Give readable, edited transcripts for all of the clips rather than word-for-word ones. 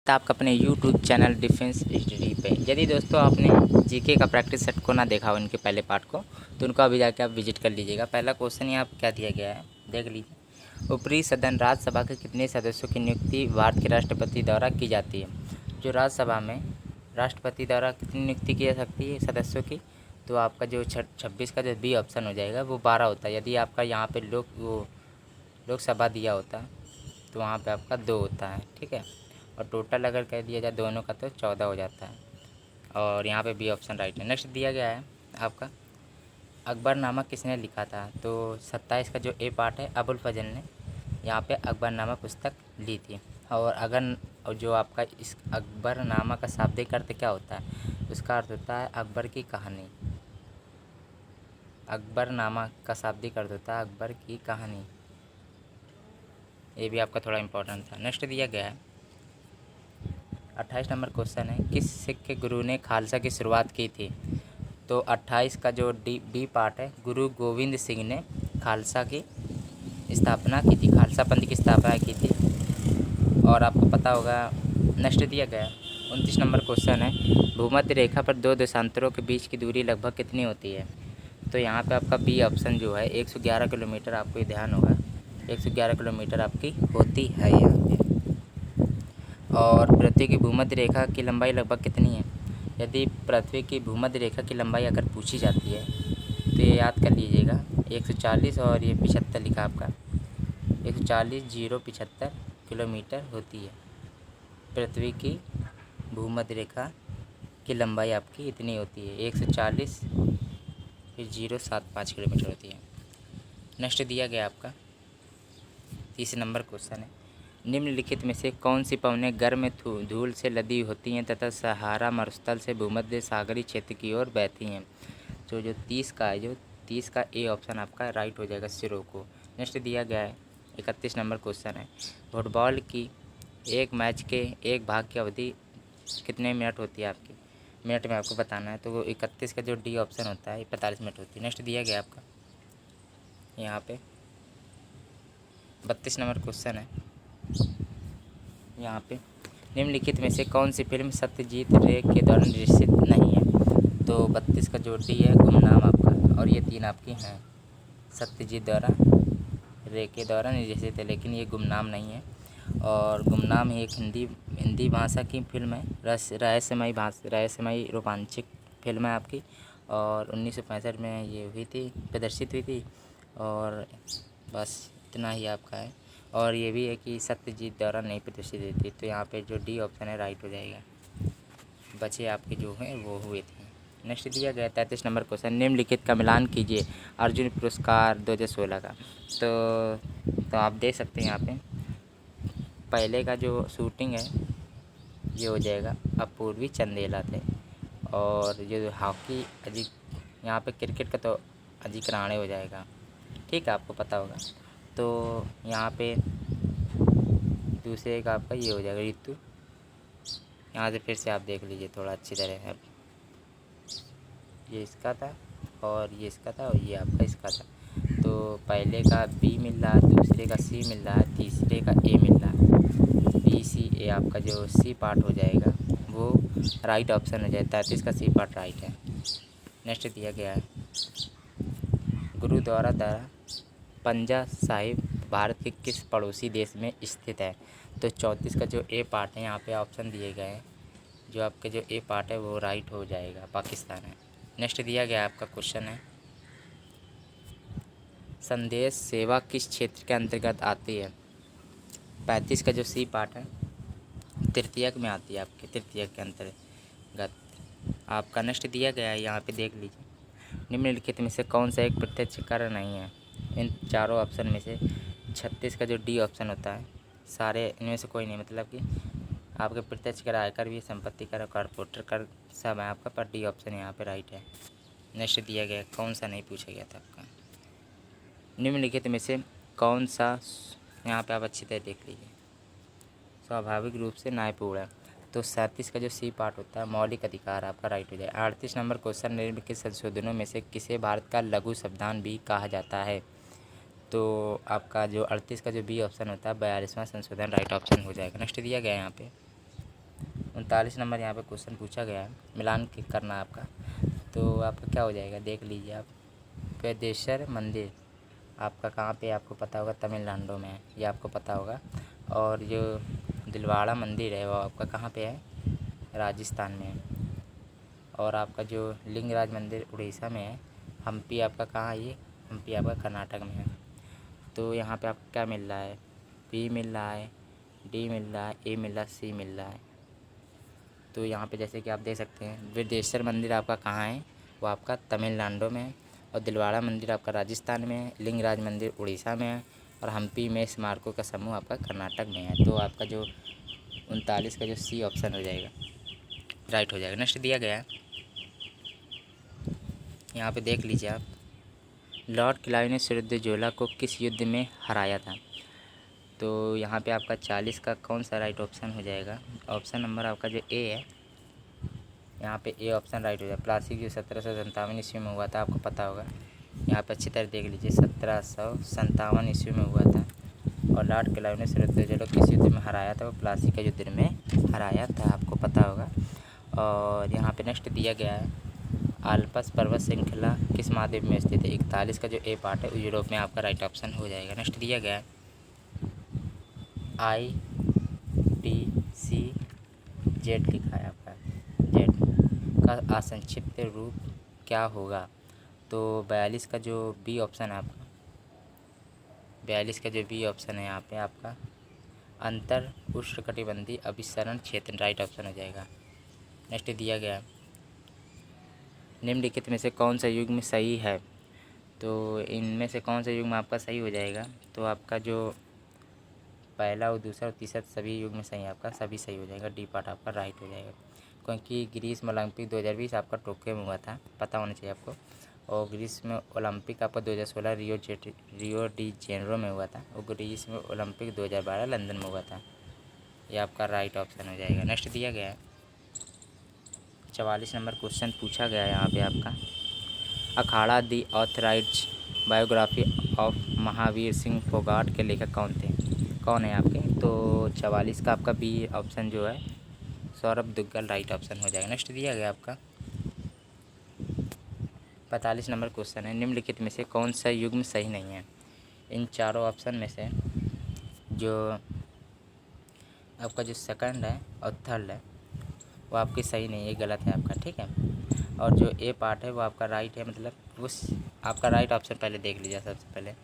था आपका अपने यूट्यूब चैनल डिफेंस स्टडी पे। यदि दोस्तों आपने जीके का प्रैक्टिस सेट को ना देखा हो इनके पहले पार्ट को, तो उनको अभी जाके आप विजिट कर लीजिएगा। पहला क्वेश्चन यहाँ क्या दिया गया है, देख लीजिए। ऊपरी सदन राज्यसभा के कितने सदस्यों की नियुक्ति भारत के राष्ट्रपति द्वारा की जाती है? जो राज्यसभा में राष्ट्रपति द्वारा कितनी नियुक्ति की जा सकती है सदस्यों की, तो आपका जो 26 का जो बी ऑप्शन हो जाएगा वो 12 होता है। यदि आपका यहाँ पे लोकसभा दिया होता तो वहाँ पे आपका 2 होता है, ठीक है। और टोटल अगर कह दिया जाए दोनों का तो 14 हो जाता है, और यहाँ पे बी ऑप्शन राइट है। नेक्स्ट दिया गया है आपका, अकबरनामा किसने लिखा था? तो 27 का जो ए पार्ट है, अबुल फजल ने यहाँ पे अकबरनामा पुस्तक ली थी। और जो आपका इस अकबरनामा का शाब्दिक अर्थ क्या होता है? उसका अर्थ होता है अकबर की कहानी। अकबरनामा का शाब्दिक अर्थ होता है अकबर की कहानी। ये भी आपका थोड़ा इम्पोर्टेंट था। नेक्स्ट दिया गया है 28 नंबर क्वेश्चन है, किस सिख गुरु ने खालसा की शुरुआत की थी? तो 28 का जो बी पार्ट है, गुरु गोविंद सिंह ने खालसा की स्थापना की थी, खालसा पंथ की स्थापना की थी। और आपको पता होगा। नेक्स्ट दिया गया 29 नंबर क्वेश्चन है, भूमध्य रेखा पर दो देशांतरों के बीच की दूरी लगभग कितनी होती है? तो यहाँ पे आपका बी ऑप्शन जो है 111 किलोमीटर, आपको ध्यान होगा 111 किलोमीटर आपकी होती है यहाँ पे। और पृथ्वी की भूमध्य रेखा की लंबाई लगभग कितनी है? यदि पृथ्वी की भूमध्य रेखा की लंबाई अगर पूछी जाती है तो ये याद कर लीजिएगा 140 और ये 75 लिखा आपका 140,075 किलोमीटर होती है। पृथ्वी की भूमध्य रेखा की लंबाई आपकी इतनी होती है 140 फिर 075 किलोमीटर होती है। नेक्स्ट दिया गया आपका 30 नंबर क्वेश्चन है, निम्नलिखित में से कौन सी पवनें गर्म धूल से लदी होती हैं तथा सहारा मरुस्थल से भूमध्य सागरीय क्षेत्र की ओर बहती हैं? तो जो 30 का है, जो 30 का ए ऑप्शन आपका राइट हो जाएगा, सिरोको। नेक्स्ट दिया गया है 31 नंबर क्वेश्चन है, फुटबॉल की एक मैच के एक भाग की अवधि कितने मिनट होती है आपकी? मिनट में आपको बताना है। तो वो 31 का जो डी ऑप्शन होता है 45 मिनट होती है। नेक्स्ट दिया गया आपका यहाँ पे 32 नंबर क्वेश्चन है, यहाँ पे निम्नलिखित में से कौन सी फिल्म सत्यजीत रे के द्वारा निर्देशित नहीं है? तो 32 का जो डी है गुमनाम आपका, और ये 3 आपकी हैं सत्यजीत द्वारा रे के द्वारा निर्देशित है, लेकिन ये गुमनाम नहीं है। और गुमनाम ही एक हिंदी भाषा की फिल्म है, रहस्यमयी रोमांचक फिल्म है आपकी, और 1965 में ये हुई थी, प्रदर्शित हुई थी। और बस इतना ही आपका है। और ये भी है कि सत्यजीत द्वारा नहीं प्रदर्शित हुई थी, तो यहाँ पे जो डी ऑप्शन है राइट हो जाएगा। बचे आपके जो हैं वो हुए थे। नेक्स्ट दिया गया 33 नंबर क्वेश्चन, निम्नलिखित का मिलान कीजिए अर्जुन पुरस्कार 2016 का। तो आप देख सकते हैं यहाँ पे पहले का जो शूटिंग है ये हो जाएगा अपूर्वी चंदेला थे, और जो हॉकी यहाँ पे क्रिकेट का तो अजिंक्य रहाणे हो जाएगा, ठीक है, आपको पता होगा। तो यहाँ पे दूसरे का आपका ये हो जाएगा ऋतु। यहाँ से फिर से आप देख लीजिए थोड़ा अच्छी तरह है, ये इसका था और ये इसका था और ये आपका इसका था। तो पहले का बी मिल रहा है, दूसरे का सी मिल रहा है, तीसरे का ए मिल रहा है। बी सी ए आपका जो सी पार्ट हो जाएगा वो राइट ऑप्शन हो जाएगा, 33 का सी पार्ट राइट है। नेक्स्ट दिया गया है गुरुद्वारा पंजा साहिब भारत के किस पड़ोसी देश में स्थित है? तो 34 का जो ए पार्ट है यहाँ पे ऑप्शन दिए गए हैं, जो आपके जो ए पार्ट है वो राइट हो जाएगा, पाकिस्तान है। नेक्स्ट दिया गया आपका क्वेश्चन है, संदेश सेवा किस क्षेत्र के अंतर्गत आती है? 35 का जो सी पार्ट है तृतीयक में आती है, आपके तृतीयक के अंतर्गत आपका। नेक्स्ट दिया गया है यहाँ पे देख लीजिए, निम्नलिखित में से कौन सा एक प्रत्यक्ष कर नहीं है? इन चारों ऑप्शन में से 36 का जो डी ऑप्शन होता है, सारे इनमें से कोई नहीं, मतलब कि आपके प्रत्यक्ष कर, आयकर भी, संपत्ति कर, कॉर्पोरेटर कर सब है आपका, पर डी ऑप्शन यहाँ पे राइट है। नेक्स्ट दिया गया कौन सा नहीं पूछा गया था आपका, निम्नलिखित में से कौन सा, यहाँ पे आप अच्छी तरह देख लीजिए, स्वाभाविक रूप से न्यायपूर्ण है। तो 37 का जो सी पार्ट होता है मौलिक अधिकार आपका राइट हो जाए। 38 नंबर क्वेश्चन, निम्नलिखित संशोधनों में से किसे भारत का लघु संविधान भी कहा जाता है? तो आपका जो 38 का जो बी ऑप्शन होता है 42वां संशोधन राइट ऑप्शन हो जाएगा। नेक्स्ट दिया गया है यहाँ पे 39 नंबर यहाँ पे क्वेश्चन पूछा गया है, मिलान करना है आपका। तो आपका क्या हो जाएगा, देख लीजिए आप। वेदेश्वर मंदिर आपका कहाँ पे, आपको पता होगा तमिलनाडु में है, ये आपको पता होगा। और जो दिलवाड़ा मंदिर है वो आपका कहाँ पे है, राजस्थान में है। और आपका जो लिंगराज मंदिर उड़ीसा में है। हम्पी आपका कहाँ है, ये हम्पी आपका कर्नाटक में है। तो यहाँ पे आपको क्या मिल रहा है, बी मिल रहा है, डी मिल रहा है, ए मिल रहा है, सी मिल रहा है। तो यहाँ पे जैसे कि आप देख सकते हैं, विदेश्वर मंदिर आपका कहाँ है, वो आपका तमिलनाडु में है। और दिलवाड़ा मंदिर आपका राजस्थान में है, लिंगराज मंदिर उड़ीसा में है, और हम्पी में स्मारकों का समूह आपका कर्नाटक में है। तो आपका जो 39 का जो सी ऑप्शन हो जाएगा, राइट हो जाएगा। नेक्स्ट दिया गया है, यहाँ पे देख लीजिए आप। लॉर्ड क्लाइव ने सिराजुद्दौला को किस युद्ध में हराया था। तो यहाँ पे आपका 40 का कौन सा राइट ऑप्शन हो जाएगा, ऑप्शन नंबर आपका जो ए है, यहाँ पे ए ऑप्शन राइट हो जाएगा। प्लासी जो 1757 ईस्वी में हुआ था, आपको पता होगा। यहाँ पे अच्छी तरह देख लीजिए, 1757 ईस्वी में हुआ था। और लॉर्ड क्लाइव ने सिराजुद्दौला को किस युद्ध में हराया था, वो प्लासी के युद्ध में हराया था, आपको पता होगा। और यहाँ पे नेक्स्ट दिया गया है, आल्प्स पर्वत श्रृंखला किस महाद्वीप में स्थित है। 41 का जो ए पार्ट है वो यूरोप में आपका राइट ऑप्शन हो जाएगा। नेक्स्ट दिया गया है, ITC लिखा है आपका, जेड का असंक्षिप्त रूप क्या होगा। तो 42 का जो बी ऑप्शन है आपका, 42 का जो बी ऑप्शन है यहाँ पे आपका अंतर उष्णकटिबंधीय अभिसरण क्षेत्र, राइट ऑप्शन हो जाएगा। नेक्स्ट दिया गया है, निम्नलिखित में से कौन सा युग्म सही है। तो इनमें से कौन सा युग्म आपका सही हो जाएगा। तो आपका जो पहला और दूसरा और तीसरा सभी युग्म सही है, आपका सभी सही हो जाएगा। डी पार्ट आपका राइट हो जाएगा, क्योंकि ग्रीष्म ओलंपिक 2020 आपका टोक्यो में हुआ था, पता होना चाहिए आपको। और ग्रीष्म ओलंपिक आपका 2016 रियो डी जेनेरो में हुआ था। और ग्रीष्म ओलंपिक 2012 लंदन में हुआ था। ये आपका राइट ऑप्शन हो जाएगा। नेक्स्ट दिया गया है, 44 नंबर क्वेश्चन पूछा गया है यहाँ पे आपका, Akhada the authorised biography of Mahavir Singh Phogat के लेखक कौन है आपके। तो 44 का आपका बी ऑप्शन जो है सौरभ दुग्गल राइट ऑप्शन हो जाएगा। नेक्स्ट दिया गया आपका 45 नंबर क्वेश्चन है, निम्नलिखित में से कौन सा युग्म सही नहीं है। इन चारों ऑप्शन में से जो आपका जो सेकंड है और थर्ड है वो आपकी सही नहीं है, गलत है आपका, ठीक है। और जो ए पार्ट है वो आपका राइट है, मतलब उस आपका राइट ऑप्शन पहले देख लीजिए। सबसे पहले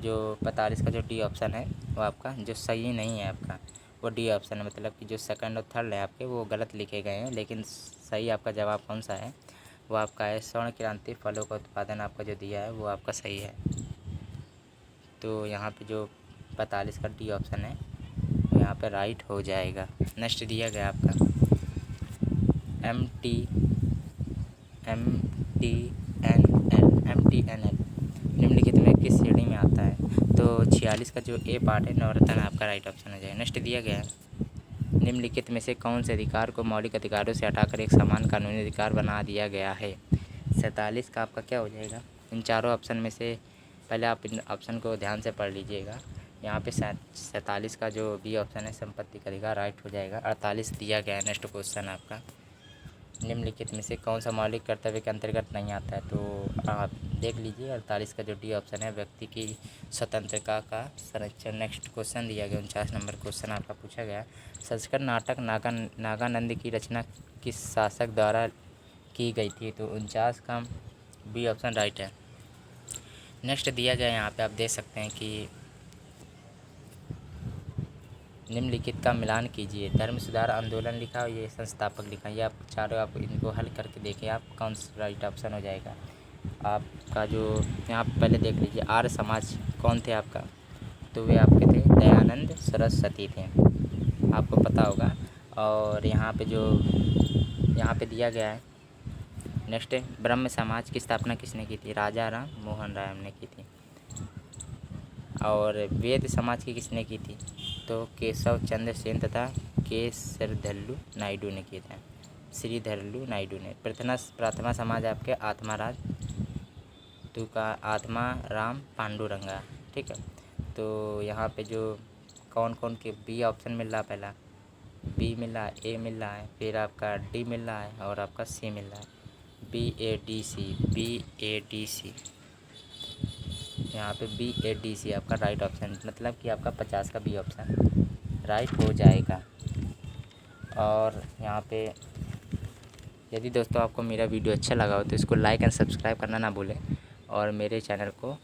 जो 45 का जो डी ऑप्शन है वो आपका जो सही नहीं है आपका, वो डी ऑप्शन है। मतलब कि जो सेकंड और थर्ड है आपके वो गलत लिखे गए हैं, लेकिन सही आपका जवाब कौन सा है, वो आपका है स्वर्ण क्रांति फलों का उत्पादन आपका जो दिया है वो आपका सही है। तो यहाँ पे जो 45 का डी ऑप्शन है वो यहाँ पे राइट हो जाएगा। नेक्स्ट दिया गया आपका MTNL निम्नलिखित में किस श्रेणी में आता है। तो 46 का जो ए पार्ट है नवरत्न आपका राइट ऑप्शन हो जाएगा। नेक्स्ट दिया गया है, निम्नलिखित में से कौन से अधिकार को मौलिक अधिकारों से हटाकर एक समान कानूनी अधिकार बना दिया गया है। 47 का आपका क्या हो जाएगा। इन चारों ऑप्शन में से पहले आप इन ऑप्शन को ध्यान से पढ़ लीजिएगा। यहाँ पे 47 का जो बी ऑप्शन है संपत्ति का अधिकार राइट हो जाएगा। 48 दिया गया है, नेक्स्ट क्वेश्चन आपका, निम्नलिखित में से कौन सा मौलिक कर्तव्य के अंतर्गत नहीं आता है। तो आप देख लीजिए 48 का जो डी ऑप्शन है व्यक्ति की स्वतंत्रता का संरक्षण। नेक्स्ट क्वेश्चन दिया गया 49 नंबर क्वेश्चन आपका पूछा गया, संस्कृत नाटक नागानंद की रचना किस शासक द्वारा की गई थी। तो 49 का बी ऑप्शन राइट है। नेक्स्ट दिया गया यहाँ पे आप देख सकते हैं कि निम्नलिखित का मिलान कीजिए। धर्म सुधार आंदोलन लिखा और ये संस्थापक लिखा, ये आप चारों आप इनको हल करके देखिए आप कौन सा राइट ऑप्शन हो जाएगा। आपका जो यहाँ पहले देख लीजिए आर्य समाज कौन थे आपका, तो वे आपके थे दयानंद सरस्वती थे, आपको पता होगा। और यहाँ पे जो यहाँ पे दिया गया है नेक्स्ट ब्रह्म समाज की स्थापना किसने की थी, राजा राम मोहन राय ने की थी। और वेद समाज की किसने की थी, तो केशव चंद्र सेन तथा के श्रीधरलू नायडू ने किया था, श्रीधरलू नायडू ने। प्रार्थना समाज आपके आत्माराज तुका आत्मा राम पांडुरंगा, ठीक है। तो यहाँ पे जो कौन कौन के बी ऑप्शन मिल रहा पहला, बी मिल रहा है, ए मिल रहा है, फिर आपका डी मिल रहा है और आपका सी मिल रहा है। BADC यहाँ पे BADC आपका राइट ऑप्शन, मतलब कि आपका 50 का बी ऑप्शन राइट हो जाएगा। और यहाँ पे यदि दोस्तों आपको मेरा वीडियो अच्छा लगा हो तो इसको लाइक एंड सब्सक्राइब करना ना भूलें और मेरे चैनल को